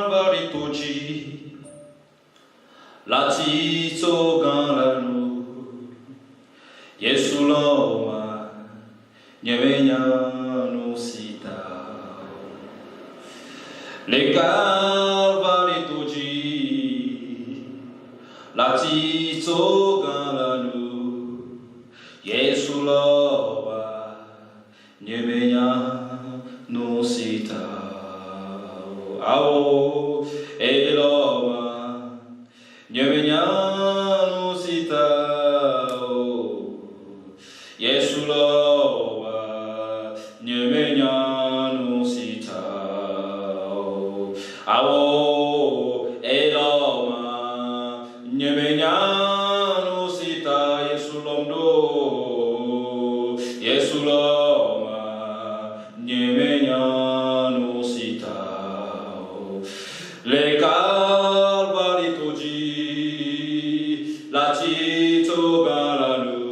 Calvary toji Lati Tsoganlanu Yesu Loma Nyemenya no sita Le Calvary toji Lati Tsoganlanu Yesu Loma Nyemenya no sita Ao Eloma Nyemenya no sita Yesu Loma Nyemenya no sita Ao Eloma Nyemenya no sita Yesu Lomdo Yesu Loma Nyemenya no sita Le Calvary toji Lati Tsoganlanu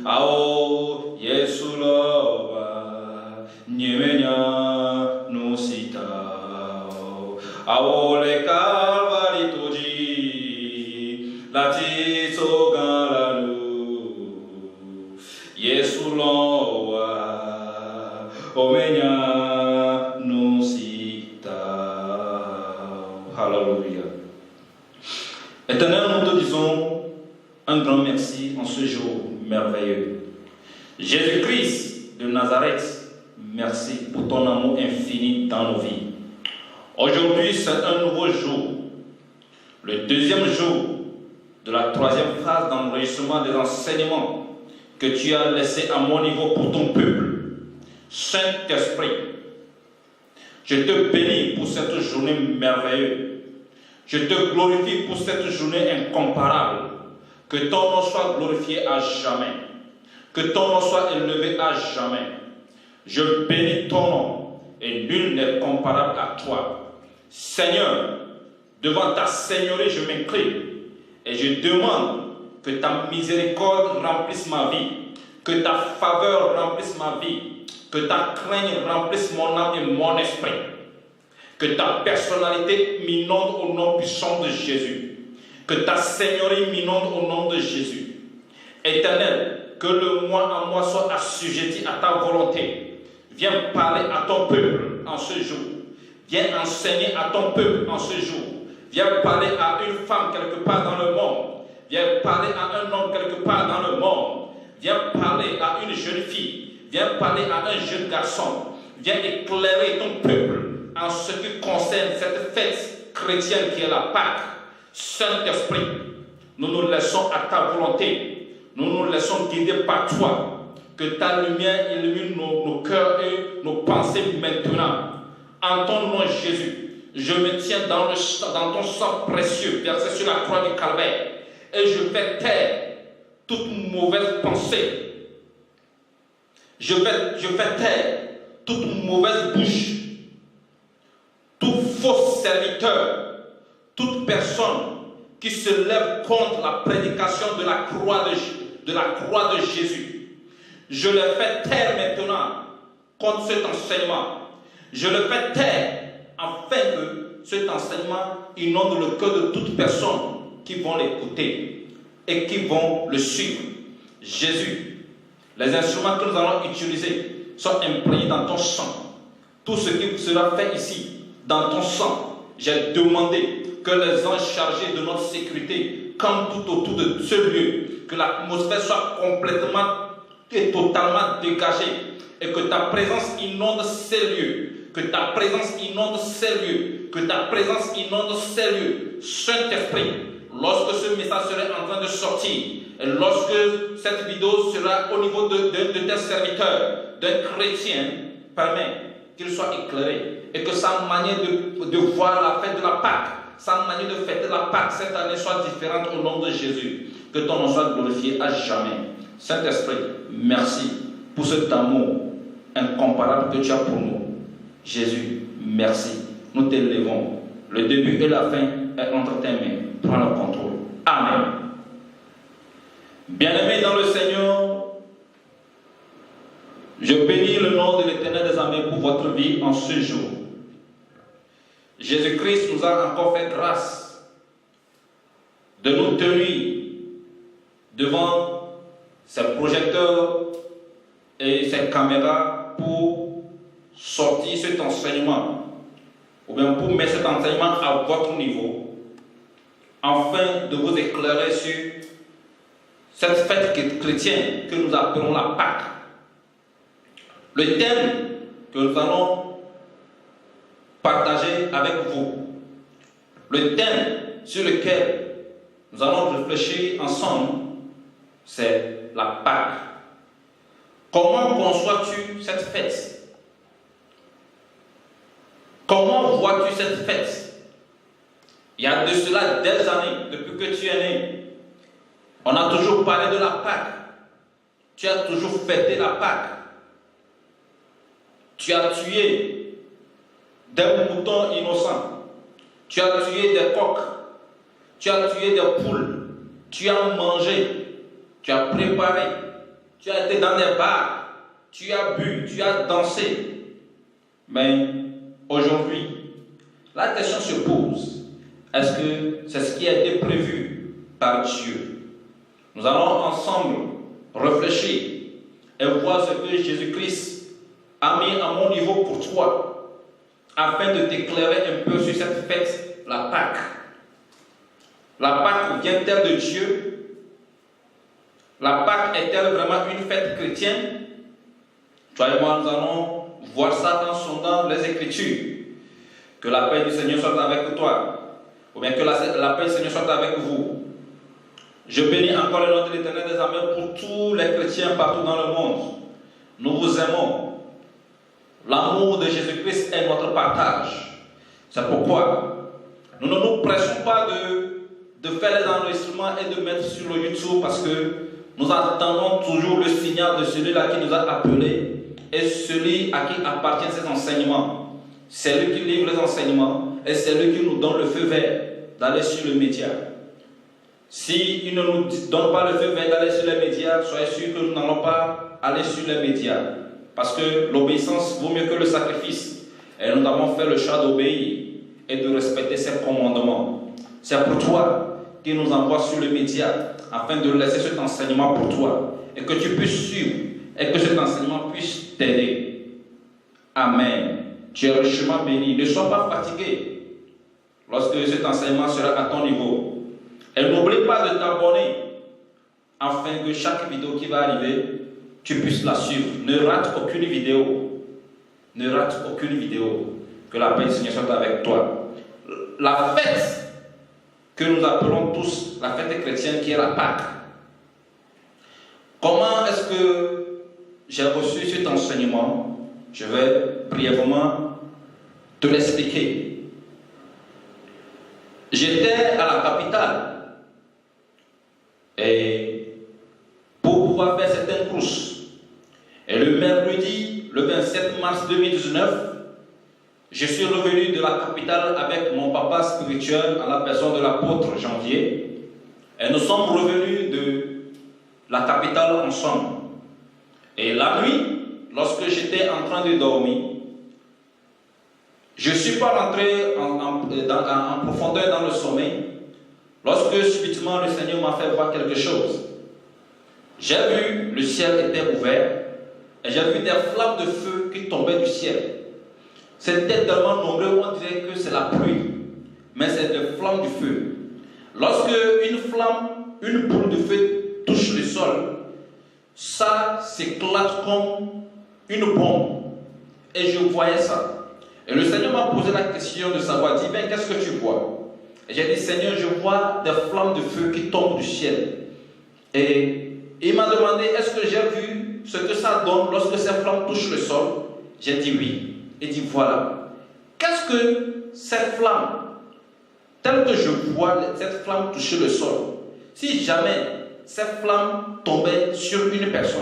Ao Yesu Loma Nyemenya no sita Ao Le Calvary toji Lati Tsoganlanu Yesu Loma Omenya no sita. Hallelujah. Éternel, nous te disons un grand merci en ce jour merveilleux. Jésus-Christ de Nazareth, merci pour ton amour infini dans nos vies. Aujourd'hui, c'est un nouveau jour, le deuxième jour de la troisième phase d'enregistrement des enseignements que tu as laissés à mon niveau pour ton peuple. Saint-Esprit, je te bénis pour cette journée merveilleuse. Je te glorifie pour cette journée incomparable. Que ton nom soit glorifié à jamais. Que ton nom soit élevé à jamais. Je bénis ton nom et nul n'est comparable à toi. Seigneur, devant ta Seigneurie, je m'incline et je demande que ta miséricorde remplisse ma vie, que ta faveur remplisse ma vie, que ta crainte remplisse mon âme et mon esprit, que ta personnalité m'inonde au nom puissant de Jésus, que ta Seigneurie m'inonde au nom de Jésus. Éternel, que le moi en moi soit assujetti à ta volonté. Viens parler à ton peuple en ce jour. Viens enseigner à ton peuple en ce jour. Viens parler à une femme quelque part dans le monde. Viens parler à un homme quelque part dans le monde. Viens parler à une jeune fille. Viens parler à un jeune garçon. Viens éclairer ton peuple en ce qui concerne cette fête chrétienne qui est la Pâque. Saint-Esprit, nous nous laissons à ta volonté. Nous nous laissons guider par toi. Que ta lumière illumine nos cœurs et nos pensées maintenant. En ton nom, Jésus, je me tiens dans ton sang précieux versé sur la croix du Calvaire. Et je fais taire toute mauvaise pensée. Je fais taire toute mauvaise bouche, tout faux serviteur, toute personne qui se lève contre la prédication de la croix de Jésus. Je le fais taire maintenant contre cet enseignement. Je le fais taire afin que cet enseignement inonde le cœur de toute personne qui vont l'écouter et qui vont le suivre. Jésus, les instruments que nous allons utiliser sont imprégnés dans ton sang. Tout ce qui sera fait ici, dans ton sang, j'ai demandé que les anges chargés de notre sécurité campent tout autour de ce lieu, que l'atmosphère soit complètement et totalement dégagée, et que ta présence inonde ces lieux, que ta présence inonde ces lieux, que ta présence inonde ces lieux. Saint-Esprit, lorsque ce message sera en train de sortir, et lorsque cette vidéo sera au niveau de tes serviteurs, d'un chrétien, permets qu'il soit éclairé, et que sa manière de voir la fête de la Pâque, sa manière de fêter la Pâque cette année soit différente au nom de Jésus. Que ton nom soit glorifié à jamais. Saint-Esprit, merci pour cet amour incomparable que tu as pour nous. Jésus, merci. Nous t'élevons. Le début et la fin est entre tes mains. Prends le contrôle. Amen. Bien-aimés dans le Seigneur, je bénis le nom de l'Éternel des armées pour votre vie en ce jour. Jésus-Christ nous a encore fait grâce de nous tenir devant ces projecteurs et ces caméras pour sortir cet enseignement, ou bien pour mettre cet enseignement à votre niveau, afin de vous éclairer sur cette fête chrétienne que nous appelons la Pâque. Le thème que nous allons partager avec vous, le thème sur lequel nous allons réfléchir ensemble, c'est la Pâque. Comment conçois-tu cette fête? Comment vois-tu cette fête? Il y a de cela des années, depuis que tu es né, on a toujours parlé de la Pâque. Tu as toujours fêté la Pâque. Tu as tué des moutons innocents. Tu as tué des coqs. Tu as tué des poules. Tu as mangé. Tu as préparé. Tu as été dans des bars. Tu as bu. Tu as dansé. Mais aujourd'hui, la question se pose. Est-ce que c'est ce qui a été prévu par Dieu? Nous allons ensemble réfléchir et voir ce que Jésus-Christ a mis à mon niveau pour toi, afin de t'éclairer un peu sur cette fête, la Pâque. La Pâque vient-elle de Dieu? La Pâque est-elle vraiment une fête chrétienne? Toi et moi, nous allons voir ça en sondant les Écritures. Que la paix du Seigneur soit avec toi, ou bien que la paix du Seigneur soit avec vous. Je bénis encore le nom de l'Éternel des armées pour tous les chrétiens partout dans le monde. Nous vous aimons. L'amour de Jésus-Christ est notre partage. C'est pourquoi nous ne nous pressons pas de faire les enregistrements et de mettre sur le YouTube, parce que nous attendons toujours le signal de celui-là qui nous a appelés et celui à qui appartiennent ces enseignements. C'est lui qui livre les enseignements et c'est lui qui nous donne le feu vert d'aller sur le média. S'il ne nous donne pas le feu vert d'aller sur les médias, soyez sûr que nous n'allons pas aller sur les médias. Parce que l'obéissance vaut mieux que le sacrifice. Et nous avons fait le choix d'obéir et de respecter ses commandements. C'est pour toi qu'il nous envoie sur les médias, afin de laisser cet enseignement pour toi. Et que tu puisses suivre, et que cet enseignement puisse t'aider. Amen. Tu es richement béni. Ne sois pas fatigué lorsque cet enseignement sera à ton niveau. Et n'oublie pas de t'abonner, afin que chaque vidéo qui va arriver, tu puisses la suivre. Ne rate aucune vidéo. Ne rate aucune vidéo. Que la paix du Seigneur soit avec toi. La fête que nous appelons tous la fête chrétienne, qui est la Pâque. Comment est-ce que j'ai reçu cet enseignement? Je vais brièvement te l'expliquer. J'étais à la capitale. Et pour pouvoir faire certaines courses. Et le mercredi, le 27 mars 2019, je suis revenu de la capitale avec mon papa spirituel à la personne de l'apôtre Janvier. Et nous sommes revenus de la capitale ensemble. Et la nuit, lorsque j'étais en train de dormir, je ne suis pas rentré en profondeur dans le sommeil. Lorsque subitement le Seigneur m'a fait voir quelque chose, j'ai vu le ciel était ouvert et j'ai vu des flammes de feu qui tombaient du ciel. C'était tellement nombreux, on dirait que c'est la pluie, mais c'est des flammes du feu. Lorsque une flamme, une boule de feu touche le sol, ça s'éclate comme une bombe. Et je voyais ça. Et le Seigneur m'a posé la question de savoir, dit, ben, qu'est-ce que tu vois? Et j'ai dit, Seigneur, je vois des flammes de feu qui tombent du ciel. Et il m'a demandé, est-ce que j'ai vu ce que ça donne lorsque ces flammes touchent le sol? J'ai dit oui. Il dit, voilà. Qu'est-ce que cette flamme, telle que je vois cette flamme toucher le sol, si jamais cette flamme tombait sur une personne,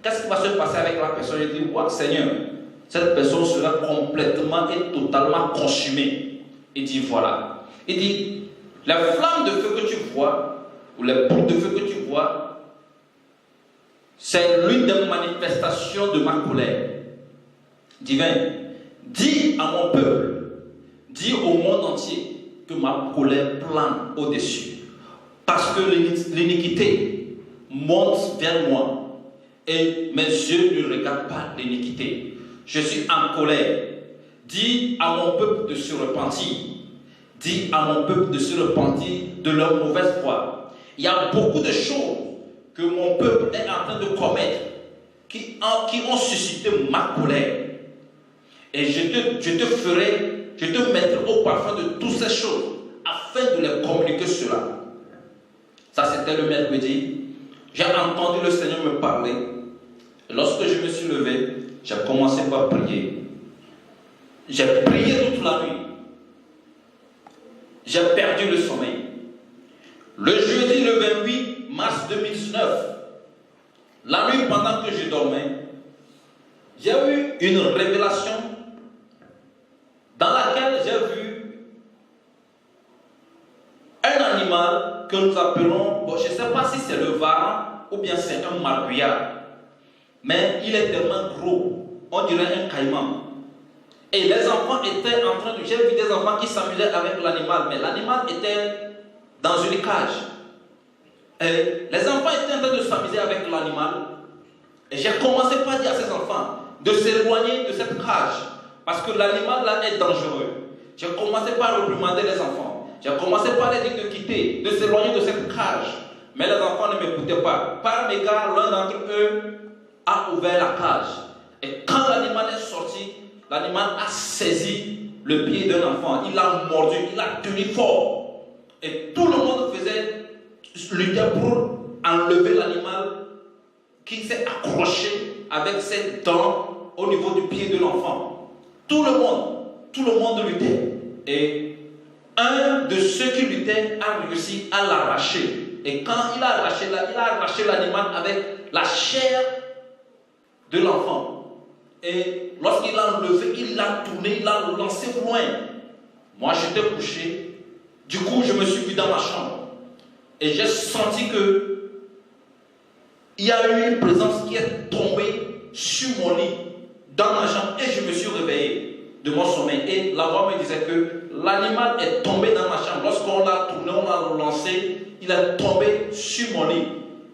qu'est-ce qui va se passer avec la personne? J'ai dit, ouais, Seigneur, cette personne sera complètement et totalement consumée. Il dit, voilà. Il dit, les flammes de feu que tu vois, ou les boules de feu que tu vois, c'est l'une des manifestations de ma colère. Divin, dis à mon peuple dire au monde entier que ma colère plane au-dessus. Parce que l'iniquité monte vers moi et mes yeux ne regardent pas l'iniquité. Je suis en colère. Dis à mon peuple de se repentir. Dis à mon peuple de se repentir de leur mauvaise voie. Il y a beaucoup de choses que mon peuple est en train de commettre qui ont suscité ma colère. Et je te mettrai au parfum de toutes ces choses afin de les communiquer cela. Ça, c'était le mercredi. J'ai entendu le Seigneur me parler. Et lorsque je me suis levé, j'ai commencé par prier. J'ai prié toute la nuit. J'ai perdu le sommeil. Le jeudi, le 28 mars 2019, la nuit pendant que je dormais, j'ai eu une révélation dans laquelle j'ai vu un animal que nous appelons, je ne sais pas si c'est le varan ou bien c'est un marguillard, mais il est tellement gros, on dirait un caïman. Et les enfants étaient en train de... J'ai vu des enfants qui s'amusaient avec l'animal, mais l'animal était dans une cage. Et les enfants étaient en train de s'amuser avec l'animal. Et j'ai commencé par dire à ces enfants de s'éloigner de cette cage. Parce que l'animal là est dangereux. J'ai commencé par réprimander les enfants. J'ai commencé par les dire de quitter, de s'éloigner de cette cage. Mais les enfants ne m'écoutaient pas. Par mégarde, l'un d'entre eux a ouvert la cage. Et quand l'animal est sorti, l'animal a saisi le pied d'un enfant. Il l'a mordu, il l'a tenu fort. Et tout le monde faisait lutter pour enlever l'animal qui s'est accroché avec ses dents au niveau du pied de l'enfant. Tout le monde luttait. Et un de ceux qui luttaient a réussi à l'arracher. Et quand il a arraché l'animal avec la chair de l'enfant. Et lorsqu'il l'a enlevé, il l'a tourné, il l'a lancé loin. Moi, j'étais couché. Du coup, je me suis vu dans ma chambre. Et j'ai senti que il y a eu une présence qui est tombée sur mon lit, dans ma chambre. Et je me suis réveillé de mon sommeil. Et la voix me disait que l'animal est tombé dans ma chambre. Lorsqu'on l'a tourné, on l'a lancé, il est tombé sur mon lit.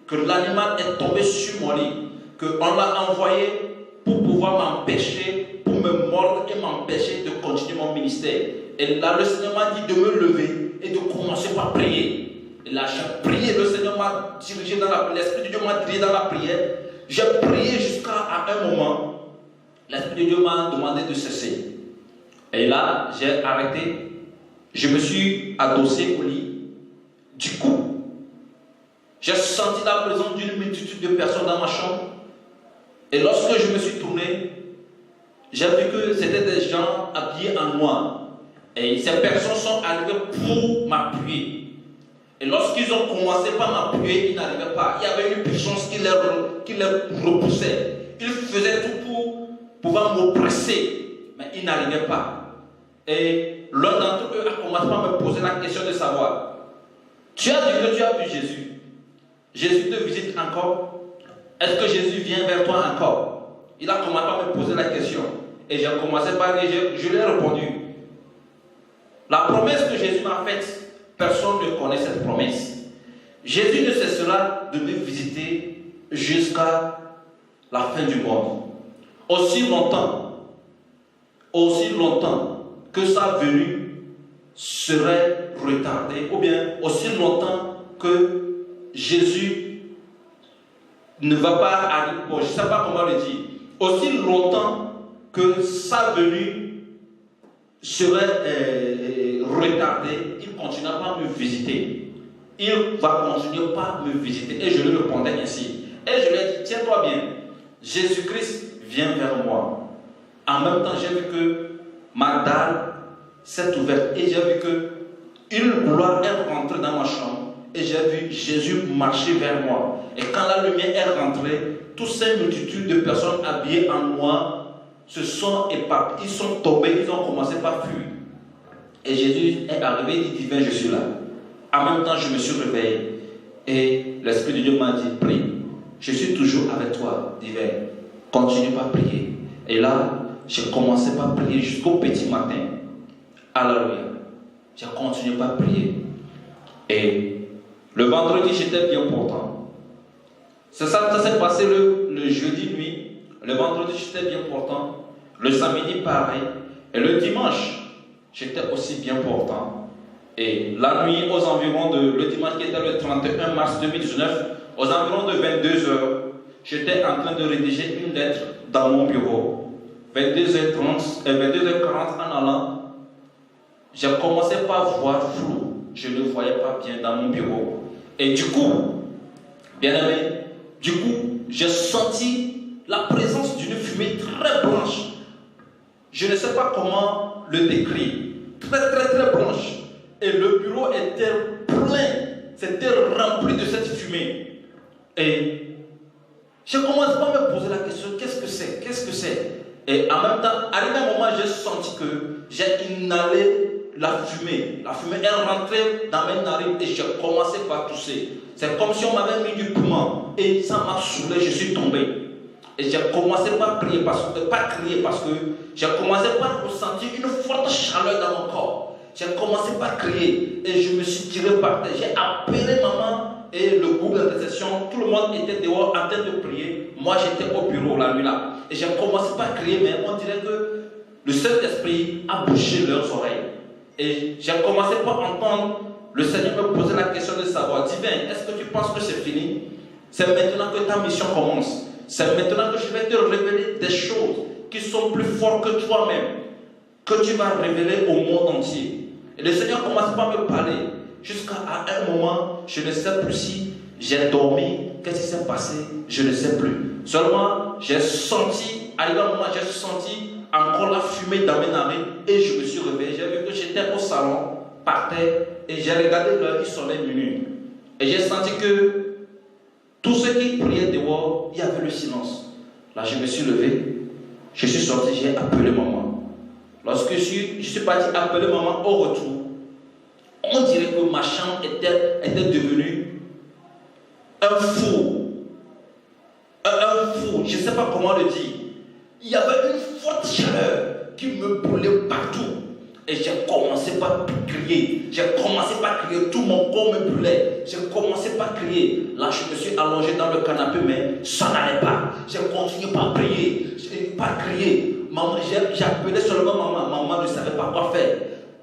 Que l'animal est tombé sur mon lit. Qu'on l'a envoyé pour pouvoir m'empêcher, pour me mordre et m'empêcher de continuer mon ministère. Et là, le Seigneur m'a dit de me lever et de commencer par prier. Et là, j'ai prié, le Seigneur m'a dirigé dans la prière, l'Esprit de Dieu m'a dirigé dans la prière. J'ai prié jusqu'à un moment, l'Esprit de Dieu m'a demandé de cesser. Et là, j'ai arrêté, je me suis adossé au lit. Du coup, j'ai senti la présence d'une multitude de personnes dans ma chambre. Et lorsque je me suis tourné, j'ai vu que c'était des gens habillés en noir. Et ces personnes sont arrivées pour m'appuyer. Et lorsqu'ils ont commencé par m'appuyer, ils n'arrivaient pas. Il y avait une puissance qui les repoussait. Ils faisaient tout pour pouvoir m'oppresser, mais ils n'arrivaient pas. Et l'un d'entre eux a commencé par me poser la question de savoir, tu as dit que tu as vu Jésus. Jésus te visite encore? Est-ce que Jésus vient vers toi encore? Il a commencé par me poser la question. Et j'ai commencé par dire, je lui ai répondu. La promesse que Jésus m'a faite, personne ne connaît cette promesse. Jésus ne cessera de me visiter jusqu'à la fin du monde. Aussi longtemps que sa venue serait retardée, ou bien aussi longtemps que Jésus ne va pas arriver, bon, je ne sais pas comment le dire, aussi longtemps que sa venue serait retardée, il continuera pas à me visiter. Il va continuer par me visiter. Et je lui répondais ainsi. Et je lui ai dit, tiens-toi bien, Jésus-Christ vient vers moi. En même temps, j'ai vu que ma dalle s'est ouverte. Et j'ai vu que une gloire est rentrée dans ma chambre. Et j'ai vu Jésus marcher vers moi. Et quand la lumière est rentrée, toutes ces multitudes de personnes habillées en noir se sont éparpillées, ils sont tombés, ils ont commencé par fuir. Et Jésus est arrivé, il dit, viens, je suis là. En même temps, je me suis réveillé. Et l'Esprit de Dieu m'a dit, prie. Je suis toujours avec toi, divin. Continue par prier. Et là, j'ai commencé par prier jusqu'au petit matin. Alléluia. J'ai continué par prier. Et le vendredi, j'étais bien portant. Ça s'est passé le jeudi nuit. Le vendredi, j'étais bien portant. Le samedi, pareil. Et le dimanche, j'étais aussi bien portant. Et la nuit, aux environs le dimanche qui était le 31 mars 2019, aux environs de 22h, j'étais en train de rédiger une lettre dans mon bureau. 22h30 et 22h40 en allant, j'ai commencé par voir flou. Je ne voyais pas bien dans mon bureau. Et du coup, bien aimé, j'ai senti la présence d'une fumée très blanche. Je ne sais pas comment le décrire. Très, très, très blanche. Et le bureau était plein. C'était rempli de cette fumée. Et j'ai commencé par me poser la question, qu'est-ce que c'est? Qu'est-ce que c'est? Et en même temps, arrivé un moment, j'ai senti que j'ai inhalé la fumée. La fumée est rentrée dans mes narines et j'ai commencé par tousser. C'est comme si on m'avait mis du piment et ça m'a saoulé, je suis tombé. Et j'ai commencé par crier parce que j'ai commencé par ressentir une forte chaleur dans mon corps. J'ai commencé par crier et je me suis tiré par terre. J'ai appelé maman et le groupe d'intercession. Tout le monde était dehors en train de prier. Moi, j'étais au bureau la nuit là. Et j'ai commencé par crier, mais on dirait que le Saint-Esprit a bouché leurs oreilles. Et j'ai commencé par entendre le Seigneur me poser la question de savoir, divin, est-ce que tu penses que c'est fini? C'est maintenant que ta mission commence. C'est maintenant que je vais te révéler des choses qui sont plus fortes que toi-même, que tu vas révéler au monde entier. Et le Seigneur commence par me parler. Jusqu'à un moment, je ne sais plus si j'ai dormi, qu'est-ce qui s'est passé, je ne sais plus. Seulement, j'ai senti, arrivé un moment, j'ai senti encore la fumée dans mes narines et je me suis réveillé. J'ai vu que j'étais au salon, par terre, et j'ai regardé l'heure, il sonnait minuit. Et j'ai senti que tous ceux qui priaient dehors, il y avait le silence. Là, je me suis levé, je suis sorti, j'ai appelé maman. Lorsque je suis parti appeler maman au retour, on dirait que ma chambre était devenue un four. Un four, je ne sais pas comment le dire. Il y avait une forte chaleur qui me brûlait partout. Et j'ai commencé par crier. J'ai commencé par crier. Tout mon corps me brûlait. J'ai commencé par crier. Là, je me suis allongé dans le canapé, mais ça n'allait pas. J'ai continué par prier. Par crier. Maman, j'ai appelé seulement maman. Maman ne savait pas quoi faire.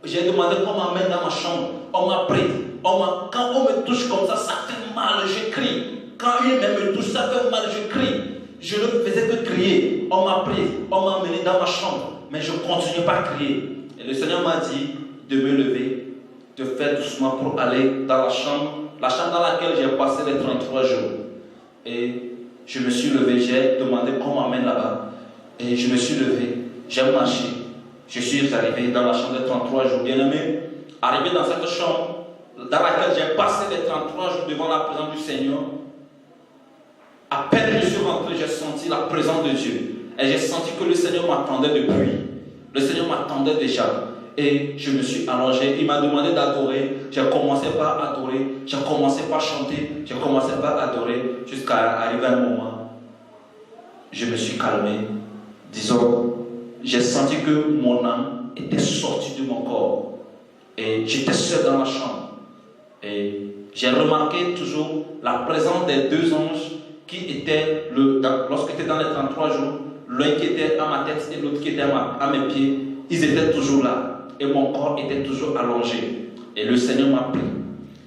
J'ai demandé qu'on m'amène dans ma chambre. On m'a pris. Quand on me touche comme ça fait mal. Je crie. Quand une main me touche, ça fait mal. Je crie. Je ne faisais que crier. On m'a pris. On m'a amené dans ma chambre. Mais je continuais par crier. Et le Seigneur m'a dit de me lever, de faire doucement pour aller dans la chambre dans laquelle j'ai passé les 33 jours. Et je me suis levé, j'ai demandé qu'on m'amène là-bas. Et je me suis levé, j'ai marché. Je suis arrivé dans la chambre des 33 jours. Bien aimé, arrivé dans cette chambre dans laquelle j'ai passé les 33 jours devant la présence du Seigneur, à peine je suis rentré, j'ai senti la présence de Dieu. Et j'ai senti que le Seigneur m'attendait depuis. Le Seigneur m'attendait déjà. Et je me suis allongé. Il m'a demandé d'adorer. J'ai commencé par adorer. J'ai commencé par chanter. J'ai commencé par adorer. Jusqu'à arriver un moment. Je me suis calmé. Disons, j'ai senti que mon âme était sortie de mon corps. Et j'étais seul dans la chambre. Et j'ai remarqué toujours la présence des deux anges qui étaient, lorsque j'étais dans les 33 jours, l'un qui était à ma tête et l'autre qui était à mes pieds, ils étaient toujours là. Et mon corps était toujours allongé. Et le Seigneur m'a pris.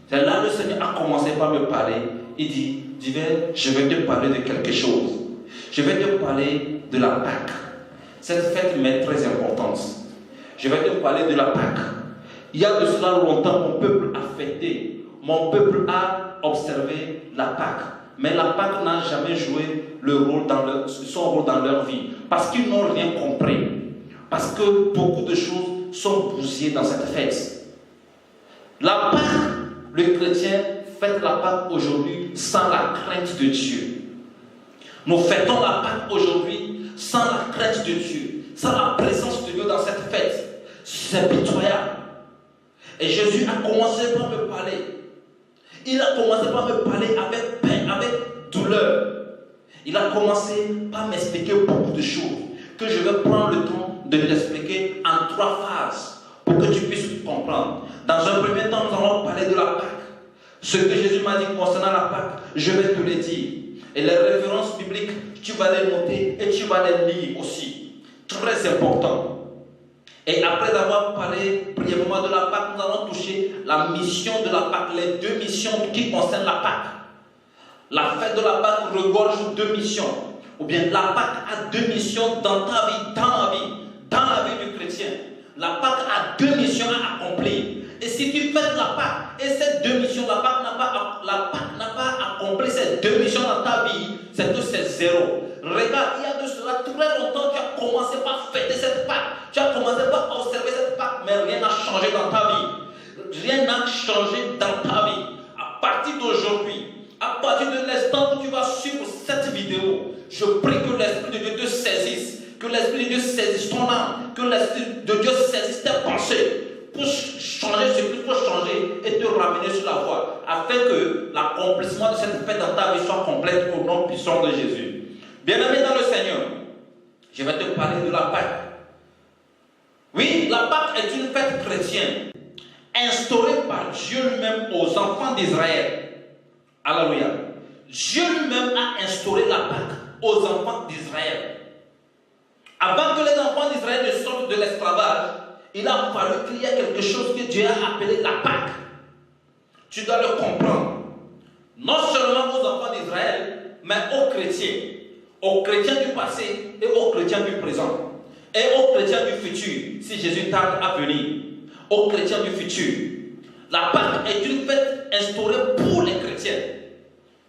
C'est là que le Seigneur a commencé par me parler. Il dit, Divin, je vais te parler de quelque chose. Je vais te parler de la Pâque. Cette fête m'est très importante. Je vais te parler de la Pâque. Il y a de cela longtemps, mon peuple a fêté. Mon peuple a observé la Pâque. Mais la Pâque n'a jamais joué son rôle dans leur vie. Parce qu'ils n'ont rien compris. Parce que beaucoup de choses sont bousillées dans cette fête. La Pâque, le chrétien fête la Pâque aujourd'hui sans la crainte de Dieu. Nous fêtons la Pâque aujourd'hui sans la crainte de Dieu, sans la présence de Dieu dans cette fête. C'est pitoyable. Et Jésus a commencé par me parler. Il a commencé par me parler avec peine, avec douleur. Il a commencé par m'expliquer beaucoup de choses que je vais prendre le temps de l'expliquer en 3 phases pour que tu puisses comprendre. Dans un premier temps, nous allons parler de la Pâque. Ce que Jésus m'a dit concernant la Pâque, je vais te le dire. Et les références bibliques, tu vas les noter et tu vas les lire aussi. Très important. Et après avoir parlé brièvement de la Pâque, nous allons toucher la mission de la Pâque, les deux missions qui concernent la Pâque. La fête de la Pâque regorge deux missions. Ou bien la Pâque a deux missions dans ta vie, dans la vie du chrétien. La Pâque a deux missions à accomplir. Et si tu fais la Pâque et ces deux missions, la Pâque n'a pas accompli ces deux missions dans ta vie, c'est que c'est zéro. Regarde, il y a de cela très longtemps, tu as commencé par fêter cette Pâque. Tu as commencé par observer cette Pâque, mais rien n'a changé dans ta vie. Rien n'a changé dans ta vie. À partir d'aujourd'hui, à partir de l'instant où tu vas suivre cette vidéo, je prie que l'Esprit de Dieu te saisisse, que l'Esprit de Dieu saisisse ton âme, que l'Esprit de Dieu saisisse tes pensées, pour changer ce qu'il faut changer et te ramener sur la voie, afin que l'accomplissement de cette fête dans ta vie soit complète au nom puissant de Jésus. Bien-aimé dans le Seigneur, je vais te parler de la Pâque. Oui, la Pâque est une fête chrétienne instaurée par Dieu lui-même aux enfants d'Israël. Alléluia. Dieu lui-même a instauré la Pâque aux enfants d'Israël. Avant que les enfants d'Israël ne sortent de l'esclavage, il a fallu qu'il y ait quelque chose que Dieu a appelé la Pâque. Tu dois le comprendre. Non seulement aux enfants d'Israël, mais aux chrétiens du passé et aux chrétiens du présent. Et aux chrétiens du futur, si Jésus tarde à venir. Aux chrétiens du futur. La Pâque est une fête instaurée pour les chrétiens.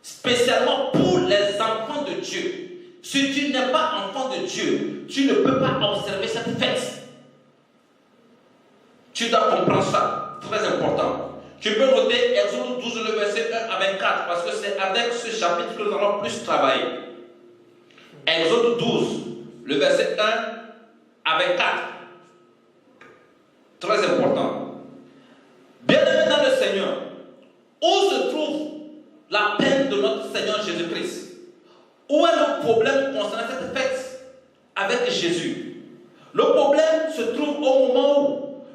Spécialement pour les enfants de Dieu. Si tu n'es pas enfant de Dieu, tu ne peux pas observer cette fête. Tu dois comprendre ça, très important. Tu peux noter Exode 12, le verset 1 à 24, parce que c'est avec ce chapitre que nous allons plus travailler. Exode 12, le verset 1 à 24. Très important. Bien-aimés dans le Seigneur, où se trouve la peine de notre Seigneur Jésus-Christ? Où est le problème concernant cette fête avec Jésus? Le problème se trouve au moment où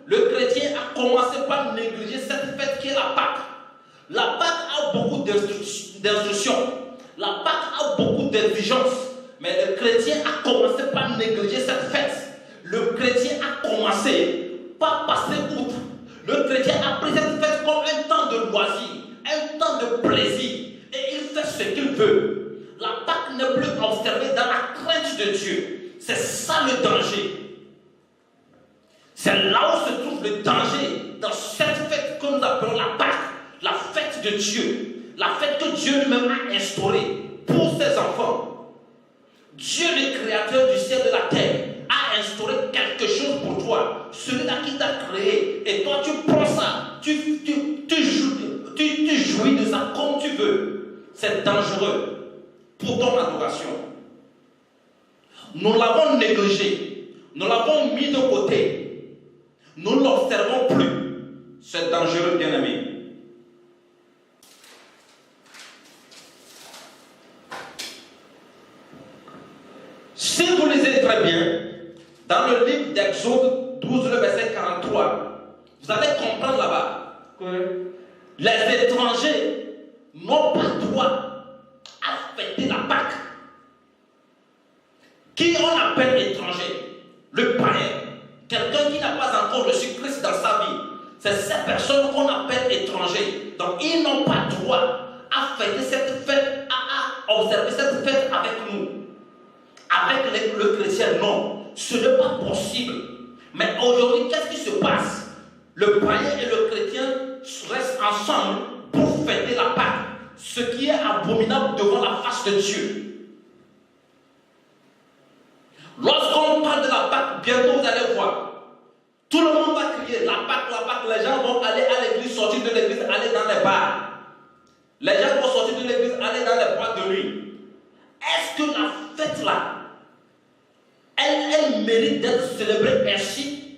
le chrétien a commencé par négliger cette fête qui est la Pâque. La Pâque a beaucoup d'instructions. La Pâque a beaucoup d'exigences. Mais le chrétien a commencé par négliger cette fête. Le chrétien a commencé par passer outre. Le chrétien a pris cette fête comme un temps de loisir, un temps de plaisir. Et il fait ce qu'il veut. La Pâque n'est plus observée dans la crainte de Dieu. C'est ça le danger. C'est là où se trouve le danger dans cette fête que nous appelons la Pâque, la fête de Dieu, la fête que Dieu lui-même a instaurée pour ses enfants. Dieu, le créateur du ciel et de la terre, a instauré quelque chose pour toi, celui-là qui t'a créé, et toi tu prends ça, tu jouis de ça comme tu veux. C'est dangereux pour ton adoration. Nous l'avons négligé, nous l'avons mis de côté. Nous ne l'observons plus. C'est dangereux, bien-aimé. Si vous lisez très bien, dans le livre d'Exode 12, le verset 43, vous allez comprendre là-bas que les étrangers n'ont pas droit à fêter la Pâque. Qui on appelle étranger? Le païen. Quelqu'un qui n'a pas encore reçu Christ dans sa vie. C'est ces personnes qu'on appelle étrangers. Donc ils n'ont pas droit à fêter cette fête, à observer cette fête avec nous. Avec le chrétien, non. Ce n'est pas possible. Mais aujourd'hui, qu'est-ce qui se passe? Le païen et le chrétien restent ensemble pour fêter la Pâque. Ce qui est abominable devant la face de Dieu. Lorsqu'on parle de la Pâque, bientôt vous allez voir. Tout le monde va crier la Pâque, la Pâque. Les gens vont aller à l'église, sortir de l'église, aller dans les bars. Les gens vont sortir de l'église, aller dans les boîtes de nuit. Est-ce que la fête là, elle mérite d'être célébrée ainsi?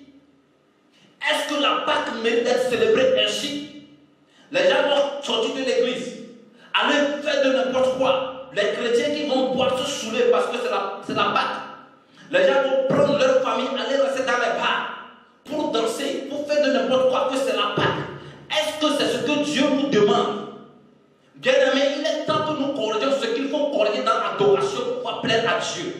Est-ce que la Pâque mérite d'être célébrée ainsi? Les gens vont sortir de l'église, aller faire de n'importe quoi. Les chrétiens qui vont boire se saouler parce que c'est la Pâque. Les gens vont prendre leur famille, aller rester dans les bars pour danser, pour faire de n'importe quoi, que c'est la Pâque. Est-ce que c'est ce que Dieu nous demande? Bien aimé, il est temps que nous corrigions ce qu'il faut corriger dans l'adoration pour pouvoir plaire à Dieu.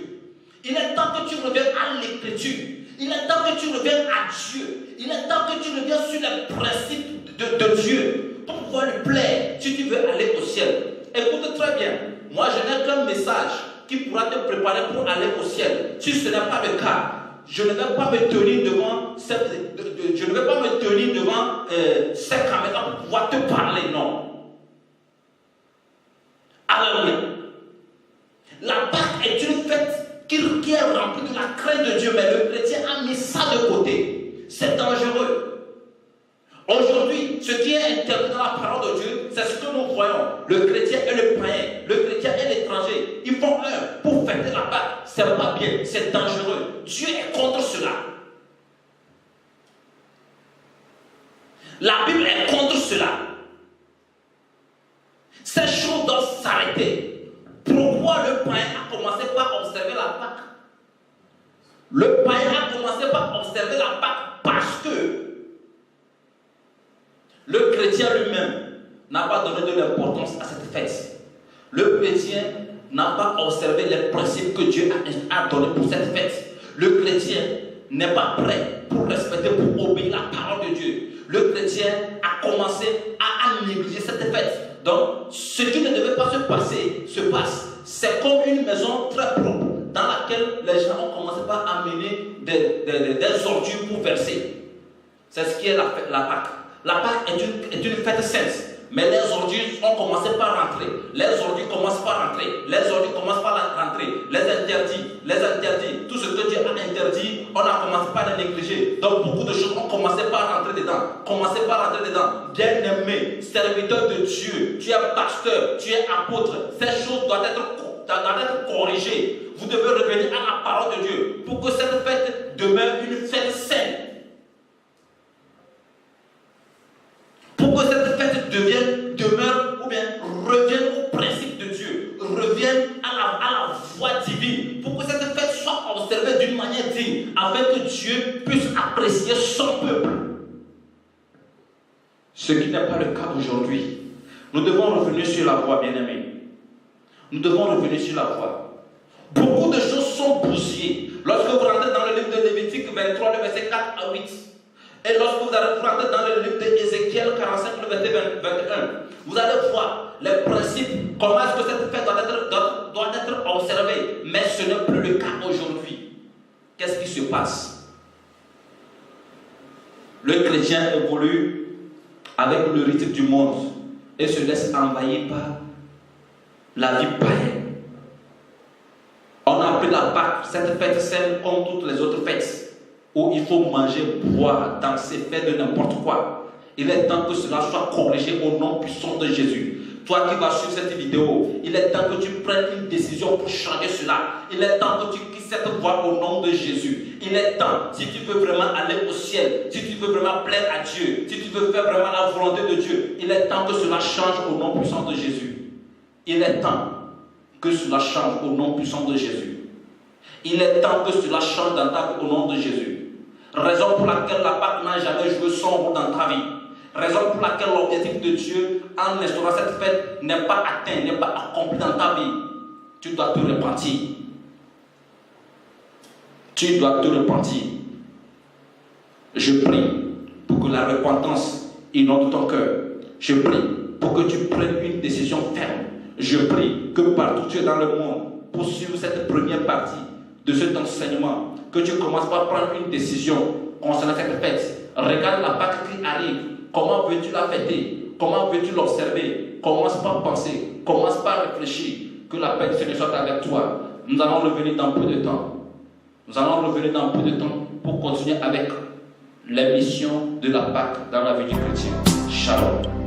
Il est temps que tu reviennes à l'Écriture. Il est temps que tu reviennes à Dieu. Il est temps que tu reviennes sur les principes de Dieu pour pouvoir lui plaire si tu veux aller au ciel. Écoute très bien, moi je n'ai qu'un message qui pourra te préparer pour aller au ciel. Si ce n'est pas le cas, je ne vais pas me tenir devant cette caméra pour pouvoir te parler, non. Alléluia. La Pâque est une fête qui est remplie de la crainte de Dieu, mais le chrétien a mis ça de côté. C'est dangereux. Aujourd'hui, ce qui est interdit dans la parole de Dieu, c'est ce que nous voyons. Le chrétien et le païen, le chrétien et l'étranger, ils font un pour fêter la Pâque. C'est pas bien, c'est dangereux. Dieu est contre cela. La Bible est contre cela. Ces choses doivent s'arrêter. Pourquoi le païen a commencé par observer la Pâque? Le païen a commencé par observer la Pâque parce que le chrétien lui-même n'a pas donné de l'importance à cette fête. Le chrétien n'a pas observé les principes que Dieu a donnés pour cette fête. Le chrétien n'est pas prêt pour respecter, pour obéir la parole de Dieu. Le chrétien a commencé à négliger cette fête. Donc, ce qui ne devait pas se passer, se passe. C'est comme une maison très propre dans laquelle les gens ont commencé par amener des ordures pour verser. C'est ce qui est la Pâque. La Pâque est une fête sainte. Mais les ordures ont commencé par rentrer. Les ordures commencent par rentrer. Les ordures commencent par rentrer. Les interdits. Tout ce que Dieu a interdit, on a commencé par les négliger. Donc beaucoup de choses ont commencé par rentrer dedans. Bien-aimé, serviteur de Dieu, tu es pasteur, tu es apôtre. Ces choses doivent être corrigées. Vous devez revenir à la parole de Dieu pour que cette fête demeure une fête sainte. Pour que cette fête demeure ou bien revienne au principe de Dieu, revienne à la voie divine, pour que cette fête soit observée d'une manière digne, afin que Dieu puisse apprécier son peuple. Ce qui n'est pas le cas aujourd'hui. Nous devons revenir sur la voie, bien-aimés. Nous devons revenir sur la voie. Beaucoup de choses sont bousillées. Lorsque vous rentrez dans le livre de Lévitique 23, le verset 4 à 8, et lorsque vous allez rentrer dans le livre d'Ézéchiel 45, le verset 21, vous allez voir les principes, comment est-ce que cette fête doit être observée. Mais ce n'est plus le cas aujourd'hui. Qu'est-ce qui se passe? Le chrétien évolue avec le rythme du monde et se laisse envahir par la vie païenne. On a appelé la Pâque, cette fête sainte comme toutes les autres fêtes, où il faut manger, boire, danser, faire de n'importe quoi. Il est temps que cela soit corrigé au nom puissant de Jésus. Toi qui vas suivre cette vidéo, il est temps que tu prennes une décision pour changer cela. Il est temps que tu quittes cette voie au nom de Jésus. Il est temps, si tu veux vraiment aller au ciel, si tu veux vraiment plaire à Dieu, si tu veux faire vraiment la volonté de Dieu, il est temps que cela change au nom puissant de Jésus. Il est temps que cela change au nom puissant de Jésus. Il est temps que cela change dans ta vie au nom de Jésus. Raison pour laquelle la Pâque n'a jamais joué son rôle dans ta vie. Raison pour laquelle l'objectif de Dieu en instaurant cette fête n'est pas atteint, n'est pas accompli dans ta vie. Tu dois te repentir. Tu dois te repentir. Je prie pour que la repentance inonde ton cœur. Je prie pour que tu prennes une décision ferme. Je prie que partout où tu es dans le monde, pour suivre cette première partie de cet enseignement, que tu commences par prendre une décision concernant cette fête. Regarde la Pâque qui arrive. Comment veux-tu la fêter? Comment veux-tu l'observer? Commence par penser. Commence par réfléchir. Que la paix du Seigneur soit avec toi. Nous allons revenir dans peu de temps. Nous allons revenir dans peu de temps pour continuer avec les missions de la Pâque dans la vie du chrétien. Shalom.